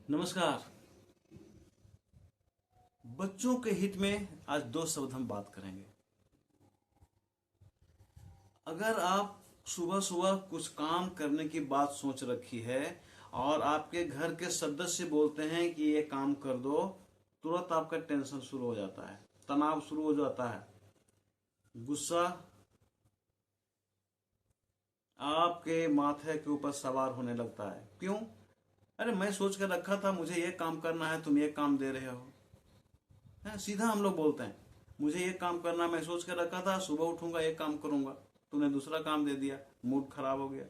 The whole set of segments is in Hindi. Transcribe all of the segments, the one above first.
नमस्कार। बच्चों के हित में आज दो शब्द हम बात करेंगे। अगर आप सुबह सुबह कुछ काम करने की बात सोच रखी है और आपके घर के सदस्य बोलते हैं कि ये काम कर दो, तुरंत आपका टेंशन शुरू हो जाता है, तनाव शुरू हो जाता है, गुस्सा आपके माथे के ऊपर सवार होने लगता है। क्यों? अरे मैं सोच कर रखा था मुझे ये काम करना है, तुम ये काम दे रहे हो। सीधा हम लोग बोलते हैं, मुझे ये काम करना, मैं सोच कर रखा था सुबह उठूंगा ये काम करूंगा, तूने दूसरा काम दे दिया, मूड खराब हो गया।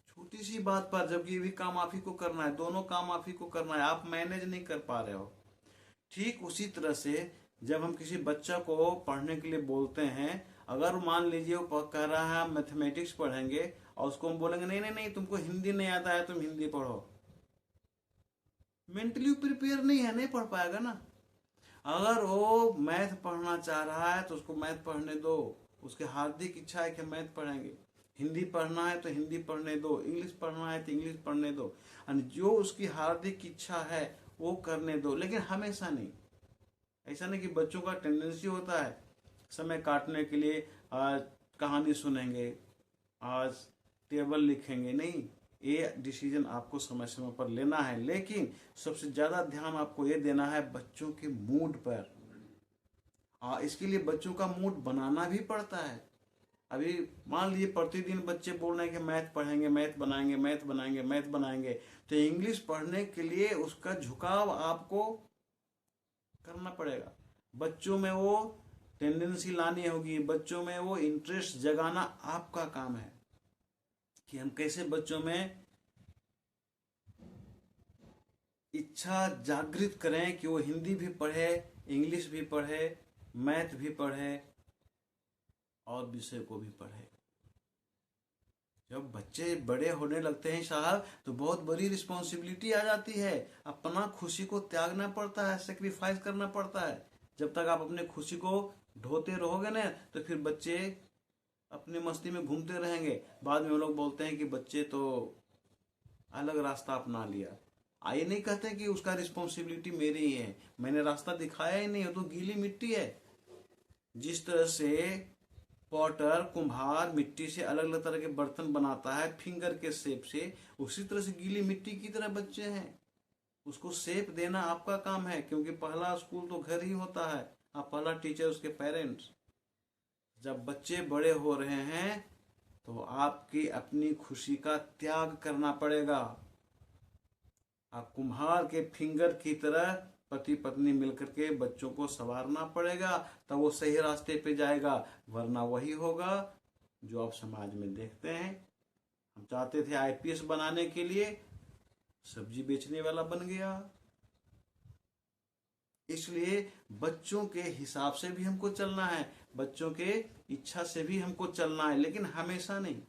छोटी सी बात पर, जबकि ये भी काम आप ही को करना है, दोनों काम आप ही को करना है, आप मैनेज नहीं कर पा रहे हो। ठीक उसी तरह से जब हम किसी बच्चा को पढ़ने के लिए बोलते हैं, अगर मान लीजिए वो कह रहा है हम मैथमेटिक्स पढ़ेंगे और उसको हम बोलेंगे नहीं नहीं नहीं तुमको हिंदी नहीं आता है, तुम हिंदी पढ़ो, मेंटली प्रिपेयर नहीं है, नहीं पढ़ पाएगा ना। अगर वो मैथ पढ़ना चाह रहा है तो उसको मैथ पढ़ने दो, उसकी हार्दिक इच्छा है कि मैथ पढ़ेंगे। हिंदी पढ़ना है तो हिंदी पढ़ने दो, इंग्लिश पढ़ना है तो इंग्लिश पढ़ने दो, और जो उसकी हार्दिक इच्छा है वो करने दो। लेकिन हमेशा नहीं, ऐसा नहीं कि बच्चों का टेंडेंसी होता है समय काटने के लिए आज कहानी सुनेंगे, आज टेबल लिखेंगे। नहीं, ये डिसीजन आपको समय समय पर लेना है, लेकिन सबसे ज्यादा ध्यान आपको ये देना है बच्चों के मूड पर। इसके लिए बच्चों का मूड बनाना भी पड़ता है। अभी मान लीजिए प्रतिदिन बच्चे बोल रहे हैं कि मैथ पढ़ेंगे, मैथ बनाएंगे, मैथ बनाएंगे, मैथ बनाएंगे, तो इंग्लिश पढ़ने के लिए उसका झुकाव आपको करना पड़ेगा। बच्चों में वो टेंडेंसी लानी होगी, बच्चों में वो इंटरेस्ट जगाना आपका काम है कि हम कैसे बच्चों में इच्छा जागृत करें कि वो हिंदी भी पढ़े, इंग्लिश भी पढ़े, मैथ भी पढ़े और विषय को भी पढ़े। जब बच्चे बड़े होने लगते हैं साहब, तो बहुत बड़ी रिस्पॉन्सिबिलिटी आ जाती है। अपना खुशी को त्यागना पड़ता है, सेक्रीफाइस करना पड़ता है। जब तक आप अपने खुशी को ढोते रहोगे ना, तो फिर बच्चे अपनी मस्ती में घूमते रहेंगे। बाद में वो लोग बोलते हैं कि बच्चे तो अलग रास्ता अपना लिया। आइए नहीं कहते कि उसका रिस्पॉन्सिबिलिटी मेरी ही है, मैंने रास्ता दिखाया ही नहीं, वो तो गीली मिट्टी है। जिस तरह से पॉटर कुम्हार मिट्टी से अलग अलग तरह के बर्तन बनाता है फिंगर के शेप से, उसी तरह से गीली मिट्टी की तरह बच्चे हैं। उसको शेप देना आपका काम है, क्योंकि पहला स्कूल तो घर ही होता है, आप पहला टीचर उसके पेरेंट्स। जब बच्चे बड़े हो रहे हैं तो आपकी अपनी खुशी का त्याग करना पड़ेगा। आप कुम्हार के फिंगर की तरह पति पत्नी मिलकर के बच्चों को संवारना पड़ेगा, तब वो सही रास्ते पे जाएगा। वरना वही होगा जो आप समाज में देखते हैं। हम चाहते थे आईपीएस बनाने के लिए, सब्जी बेचने वाला बन गया। इसलिए बच्चों के हिसाब से भी हमको चलना है, बच्चों के इच्छा से भी हमको चलना है, लेकिन हमेशा नहीं।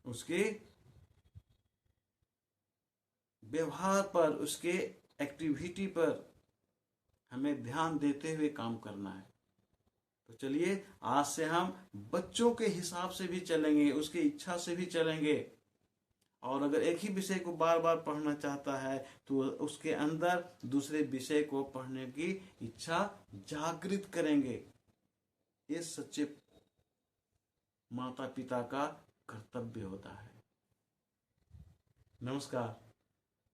उसके व्यवहार पर, उसके एक्टिविटी पर हमें ध्यान देते हुए काम करना है। तो चलिए आज से हम बच्चों के हिसाब से भी चलेंगे, उसकी इच्छा से भी चलेंगे। और अगर एक ही विषय को बार बार पढ़ना चाहता है तो उसके अंदर दूसरे विषय को पढ़ने की इच्छा जागृत करेंगे। ये सच्चे माता पिता का कर्तव्य होता है। नमस्कार।